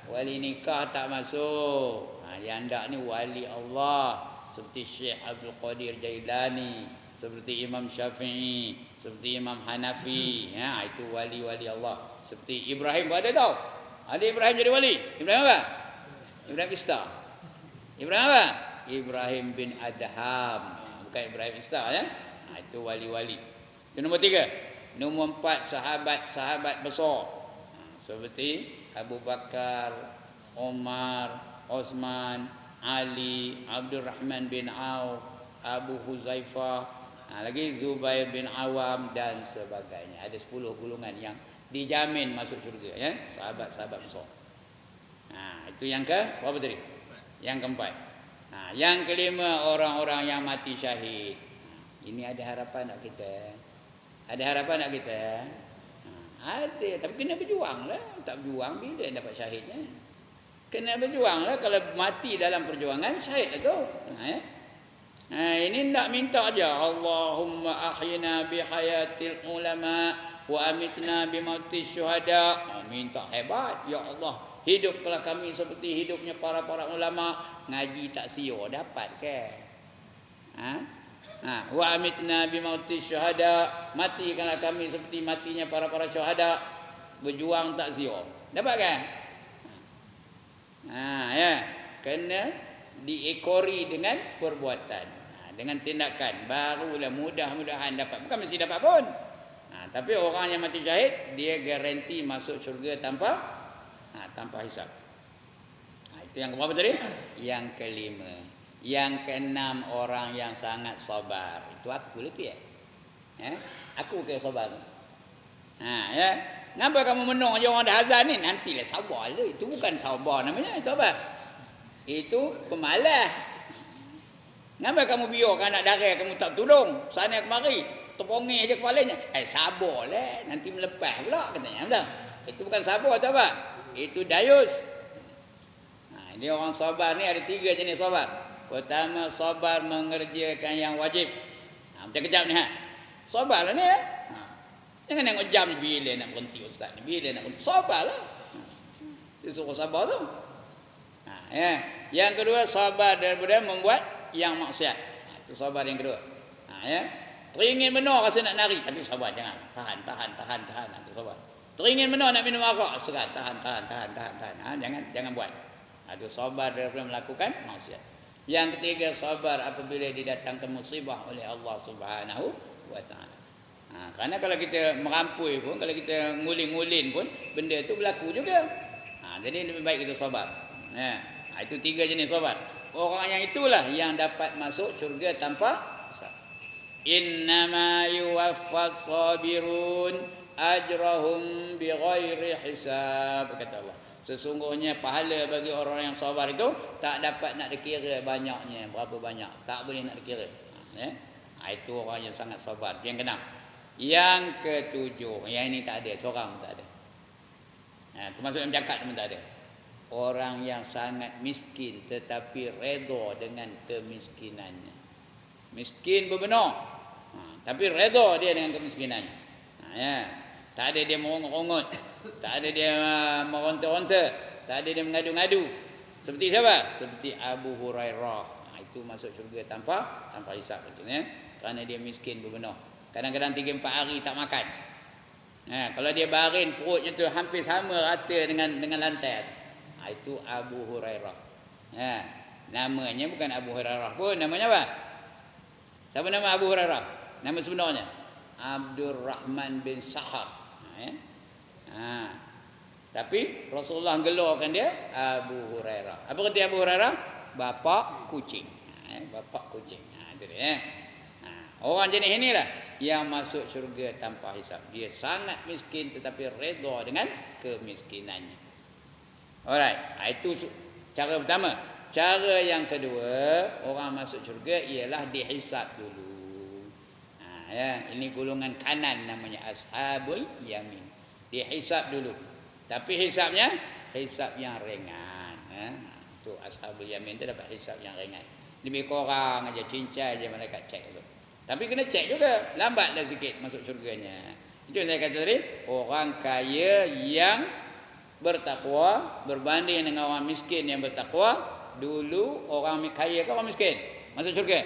S1: Wali nikah tak masuk. Yang tak ni wali Allah. Seperti Syekh Abdul Qadir Jailani, seperti Imam Syafi'i, seperti Imam Hanafi. Itu wali-wali Allah. Seperti Ibrahim pun ada tau. Ada Ibrahim jadi wali. Ibrahim apa? Ibrahim Ista. Ibrahim apa? Ibrahim bin Adham. Bukan Ibrahim Ista, ya. Itu wali-wali. Itu nombor 3. Nombor 4, sahabat-sahabat besar. Seperti Abu Bakar, Omar, Osman, Ali, Abdul Rahman bin Auf, Abu Huzaifah, lagi Zubair bin Awam dan sebagainya. Ada 10 golongan yang dijamin masuk syurga, ya. Sahabat-sahabat besar. Itu yang ke berapa tadi? Yang keempat. Yang kelima, orang-orang yang mati syahid. Ini ada harapan tak kita? Ada harapan tak kita? Ada, tapi kena berjuang lah. Tak berjuang bila dapat syahidnya? Kena berjuang lah. Kalau mati dalam perjuangan, syahid lah tu. Ini tak minta aja. Allahumma ahyina bihayatil ulama wa amitna bimautis syuhada. Minta hebat. Ya Allah, hiduplah kami seperti hidupnya para ulama. Ngaji tak sio dapat ke? Wa amitna bimautis syuhada. Matikanlah kami seperti matinya para syuhada. Berjuang tak sio dapat kan? Ya, kena diekori dengan perbuatan. Dengan tindakan barulah mudah-mudahan dapat. Bukan mesti dapat pun. Tapi orang yang mati syahid, dia garanti masuk syurga tanpa hisap. Itu yang keberapa tadi? Yang kelima. Yang keenam, orang yang sangat sabar. Itu aku lah tu ya. Aku ke sabar. Ya. Kenapa kamu menung aja orang dah azan ni? Nantilah sabar lah. Itu bukan sabar namanya. Itu apa? Itu pemalas. Kenapa kamu biarkan anak darah kamu tak tolong? Sana kemari, terpongi aja kepalanya. Sabarlah, nanti melepas pula katanya. Betul? Itu bukan sabar atau apa? Itu dayus. Dia orang sabar ni ada 3 jenis sabar. Pertama, sabar mengerjakan yang wajib. Macam kejap ni sabarlah ni Jangan tengok jam ni bila nak berhenti ustaz ni, bila nak berhenti. Sabarlah. Dia suruh sabar tu. Yang kedua, sabar daripada membuat yang maksiat. Itu sabar yang kedua. Teringin benar rasa nak nari, tapi sabar, jangan. Tahan. Itu sabar. Teringin benar nak minum arak, serat, tahan. Jangan buat. Itu sabar daripada melakukan maksiat. Yang ketiga, sabar apabila didatangkan musibah oleh Allah Subhanahu wa taala. Kerana kalau kita merampui pun, kalau kita ngulin-ngulin pun, benda tu berlaku juga. Jadi lebih baik kita sabar. Itu 3 jenis sabar. Orang yang itulah yang dapat masuk syurga tanpa hisab. Innama yuwaffas sabirun ajrahum bighairi hisab, kata Allah. Sesungguhnya pahala bagi orang yang sabar itu tak dapat nak dikira banyaknya, berapa banyak, tak boleh nak dikira. Itu orang yang sangat sabar. Yang keenam. Yang ketujuh, yang ini tak ada, seorang tak ada. Termasuk yang bercakap pun tak ada. Orang yang sangat miskin tetapi redha dengan kemiskinannya. Miskin benar, tapi redha dia dengan kemiskinannya. Tak ada dia merongot-rongot, tak ada dia meronta-ronta, tak ada dia mengadu-ngadu. Seperti siapa? Seperti Abu Hurairah. Itu masuk syurga tanpa hisab katanya. Kerana dia miskin benar. Kadang-kadang 3-4 hari tak makan. Kalau dia baring, perutnya tu hampir sama rata dengan lantai. Itu Abu Hurairah. Namanya bukan Abu Hurairah pun. Namanya apa? Siapa nama Abu Hurairah? Nama sebenarnya Abdurrahman bin Sahar. Tapi Rasulullah gelarkan dia Abu Hurairah. Apa kata Abu Hurairah? Bapak kucing. Bapak kucing. Itu dia. Orang jenis inilah yang masuk syurga tanpa hisab. Dia sangat miskin tetapi redha dengan kemiskinannya. Alright, itu cara pertama. Cara yang kedua, orang masuk syurga ialah dihisab dulu. Ini golongan kanan namanya ashabul yamin. Dihisab dulu. Tapi hisabnya hisab yang ringan. Itu ashabul yamin tu dapat hisab yang ringan. Lebih kurang aja, cincai aja malaikat cek tu. Tapi kena cek juga, lambatlah sikit masuk syurganya. Itu yang saya kata tadi, orang kaya yang bertakwa berbanding dengan orang miskin yang bertakwa. Dulu orang kaya ke orang miskin masuk syurga?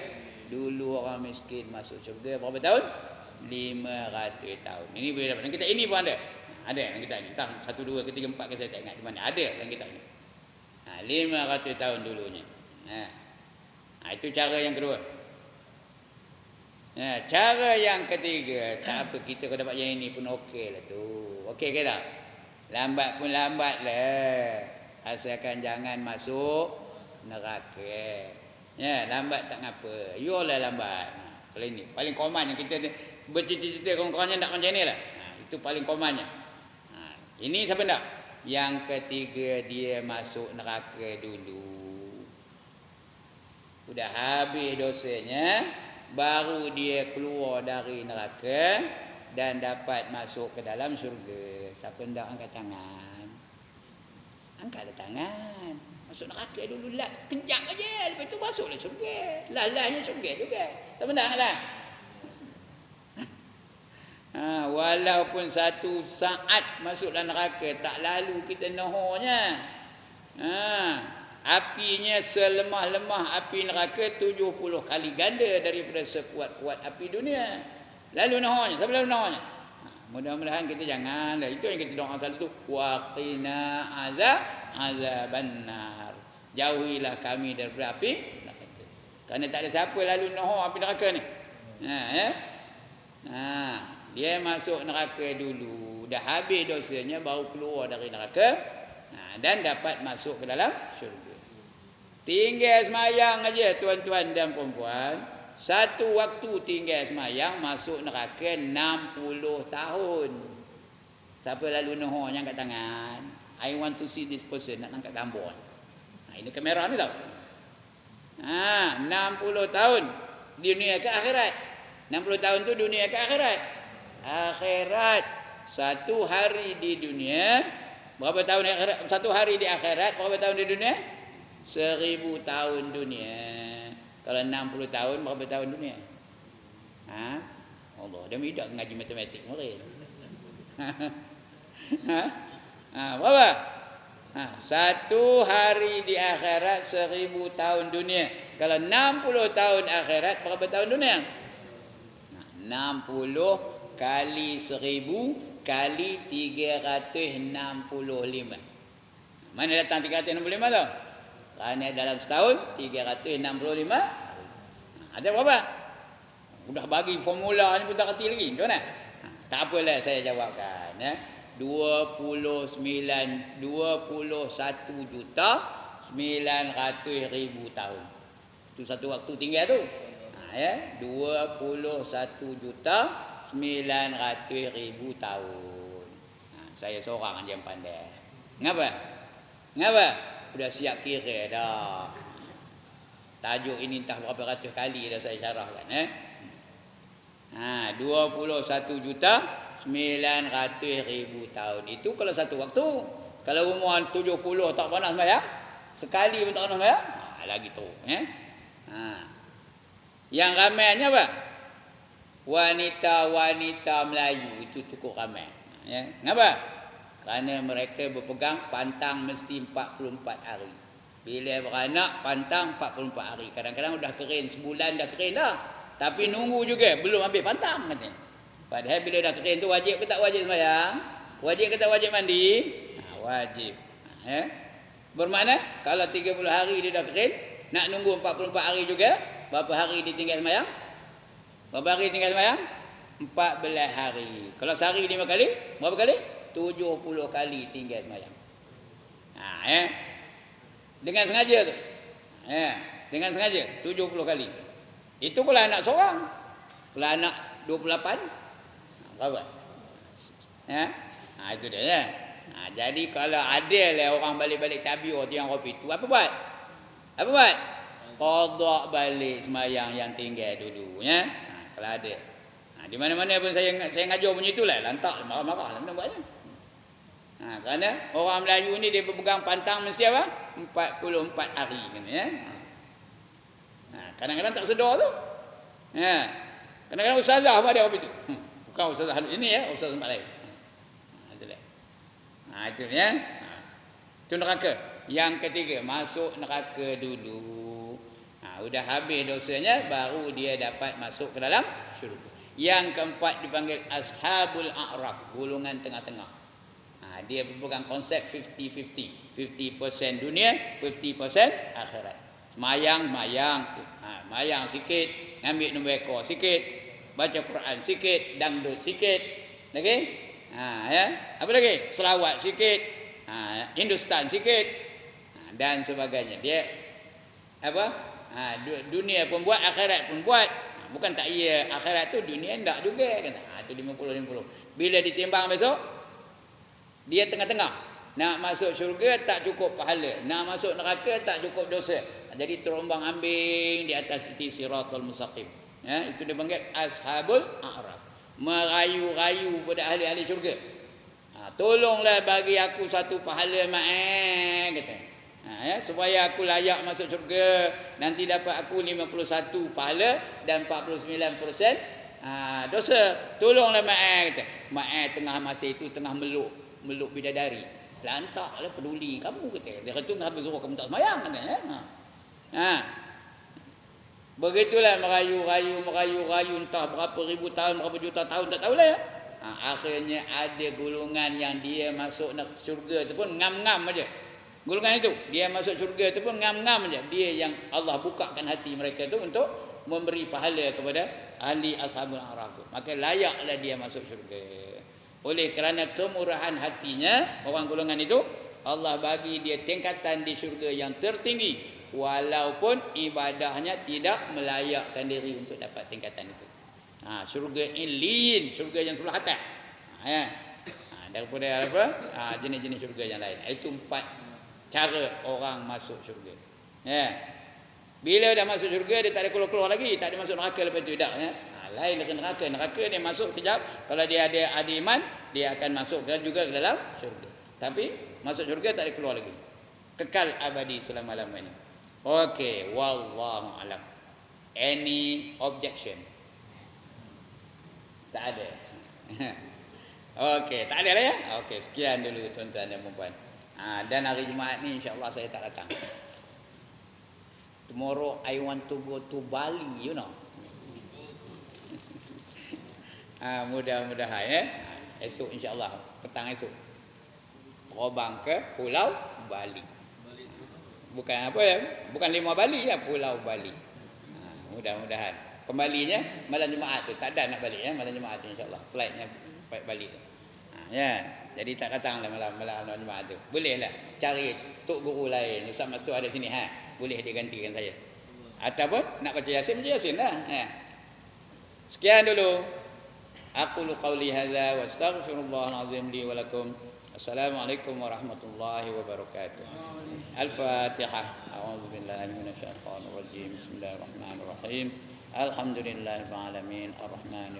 S1: Dulu orang miskin masuk syurga berapa tahun? 500 tahun. Ini boleh dapat. Dan kita ini pun ada. Ada yang kita ni. Entah 1, 2 ke 3, 4 ke saya tak ingat di mana. Ada yang kita ni. 500 tahun dulunya. Itu cara yang kedua. Cara yang ketiga, tak apa, kita kalau dapat yang ini pun okey lah tu. Okey ke tak? Lambat pun lambat lah. Asalkan jangan masuk neraka. Lambat tak ngapa. Yolah lambat. Kalau ini paling common yang kita bercita-cita kurang-kurangnya nak macam ni lah. Itu paling commonnya. Ini siapa nak? Yang ketiga dia masuk neraka dulu. Sudah habis dosanya, baru dia keluar dari neraka dan dapat masuk ke dalam syurga. Siapa hendak angkat tangan? Angkatlah tangan. Masuk neraka dulu lah. Kejap aja. Lepas tu masuklah syurga. Lalahnya syurga juga. Siapa hendak angkat? Walaupun satu saat masuk dalam neraka, tak lalu kita nahonya. Apinya selemah-lemah api neraka 70 kali ganda daripada sekuat-kuat api dunia. Lalu nahonya, siapa lalu nahonya? Mudah-mudahan kita janganlah. Itu yang kita doa selalu tu. Waqina azaban nar. Jauhilah kami daripada api neraka. Kerana tak ada siapa lalu naho api neraka ni. Dia masuk neraka dulu, dah habis dosanya baru keluar dari neraka, dan dapat masuk ke dalam syurga. Tinggal semayang aja tuan-tuan dan puan-puan. Satu waktu tinggal semayang masuk neraka 60 tahun. Siapa lalu noho yang angkat tangan? I want to see this person, nak angkat gambar. Ini kamera ni tau. 60 tahun dunia ke akhirat. 60 tahun tu dunia ke akhirat. Akhirat satu hari di dunia, berapa tahun di akhirat? Satu hari di akhirat, berapa tahun di dunia? 1000 tahun dunia. Kalau 60 tahun, berapa tahun dunia? Allah, dia tidak ngaji matematik mungkin. Berapa? Satu hari di akhirat 1000 tahun dunia. Kalau 60 tahun akhirat, berapa tahun dunia? 60 kali 1000 kali 365. Mana datang 365 tau? Kerana dalam setahun 365. Ada berapa? Sudah bagi formula ni pun tak kerti lagi. Macam mana? Tak apalah saya jawabkan. 21 juta 900,000 tahun. Itu satu waktu tinggal tu. 21 juta 900,000 tahun. Saya seorang aja yang pandai. Ngapa? Sudah siap kira dah. Tajuk ini entah berapa ratus kali dah saya syarahkan. 21 juta 900,000 tahun. Itu kalau satu waktu. Kalau umur 70 tak pernah sembahyang, sekali pun tak pernah sembahyang, lagi tu. Yang ramainya apa? Wanita-wanita Melayu itu cukup ramai. Kenapa? Kerana mereka berpegang pantang mesti 44 hari. Bila beranak pantang 44 hari. Kadang-kadang dah kering, sebulan dah kering dah. Tapi nunggu juga, belum ambil pantang katanya. Padahal bila dah kering tu wajib ke tak wajib sembahyang? Wajib ke tak wajib mandi? Wajib. Bermakna kalau 30 hari dia dah kering, nak nunggu 44 hari juga, berapa hari dia tinggal sembahyang? Berapa hari tinggal sembahyang? 14 hari. Kalau sehari 5 kali, berapa kali? 70 kali tinggal sembahyang. Dengan sengaja tu. Dengan sengaja 70 kali. Itu kalau anak seorang. Kalau anak 28, berapa? Itu dia ya. Jadi kalau ada lah orang balik-balik tabiur tu yang kopi tu, apa buat? Qada balik sembahyang yang tinggal dulu ya. Kalau ada. Di mana-mana pun saya ngajar punya itulah, lantak marah-marah nak buatnya. Kerana orang Melayu ni dia berpegang pantang mesti apa? 44 hari kan ya. Kadang-kadang tak sedar tu. Kadang-kadang ustazah pun ada kopi tu. Bukan ustazah ini ya, ustazah tempat lain. Itulah. Itu ya. Itu neraka. Yang ketiga, masuk neraka dulu. Sudah habis dosanya, baru dia dapat masuk ke dalam syurga. Yang keempat dipanggil Ashabul A'raf, golongan tengah-tengah. Dia berpegang konsep 50-50. 50% dunia, 50% akhirat. Mayang sikit, ambil nombor ekor sikit, baca Quran sikit, dangdut sikit. Lagi? Apa lagi? Selawat sikit, Hindustan sikit, dan sebagainya. Dia apa? Dunia pun buat, akhirat pun buat. Bukan tak iya, akhirat tu dunia enggak juga kan. Itu 50-50. Bila ditimbang besok, dia tengah-tengah. Nak masuk syurga tak cukup pahala, nak masuk neraka tak cukup dosa. Jadi terombang ambing di atas titik siratal mustaqim. Ya, itu dia panggil ashabul a'raf. Merayu-rayu pada ahli-ahli syurga. Tolonglah bagi aku satu pahala kata. Ya, supaya aku layak masuk syurga, nanti dapat aku 51 pahala dan 49% dosa. Tolonglah kata. Tengah masa itu tengah meluk bidadari. Lantaklah peduli kamu kata. Dia kata habis suruh kamu tak sembahyang kata ya. Begitulah merayu-rayu entah berapa ribu tahun, berapa juta tahun tak tahulah ya. Akhirnya ada golongan yang dia masuk syurga tu pun ngam-ngam aja. Golongan itu dia masuk syurga tu pun ngam-ngam aja. Dia yang Allah bukakan hati mereka tu untuk memberi pahala kepada ahli ashabul a'raf. Maka layaklah dia masuk syurga. Oleh kerana kemurahan hatinya orang golongan itu, Allah bagi dia tingkatan di syurga yang tertinggi, walaupun ibadahnya tidak melayakkan diri untuk dapat tingkatan itu. Syurga illiyin, syurga yang sebelah atas. Daripada apa? Jenis-jenis syurga yang lain. Itu 4 cara orang masuk syurga. Bila dah masuk syurga, dia tak ada keluar-keluar lagi, tak ada masuk neraka lepas itu dah. Lain dengan neraka. Neraka dia masuk kejap. Kalau dia ada iman, dia akan masuk juga ke dalam syurga. Tapi masuk syurga tak ada keluar lagi. Kekal abadi selama-lamanya. Okey, wallahu alam. Any objection? Tak ada. Okey, tak ada lah ya. Okey, sekian dulu tuan-tuan dan puan-puan. Dan hari Jumaat ni insya-Allah saya tak datang. Tomorrow I want to go to Bali, you know. Mudah-mudahan ya. Esok insya-Allah, petang esok. Terbang ke Pulau Bali. Bukan apa ya? Bukan 5 Bali ya, Pulau Bali. Mudah-mudahan. Kembalinya malam Jumaat tu. Tak ada nak balik ya, malam Jumaat tu insya-Allah. Flightnya flight balik. Ya. Jadi tak datanglah malam Jumaat tu. Bolehlah cari tok guru lain. Ustaz Mastur ada sini boleh dia gantikan saya. Ataupun nak baca Yasin, baca Yasin lah. Sekian dulu. Aqulu qawli hadza wa astaghfirullahal azim li wa lakum. Assalamualaikum warahmatullahi wabarakatuh. Al-Fatihah. A'udzu billahi minasyaitonir rajim. Bismillahirrahmanirrahim. Alhamdulillahil alamin arrahmanir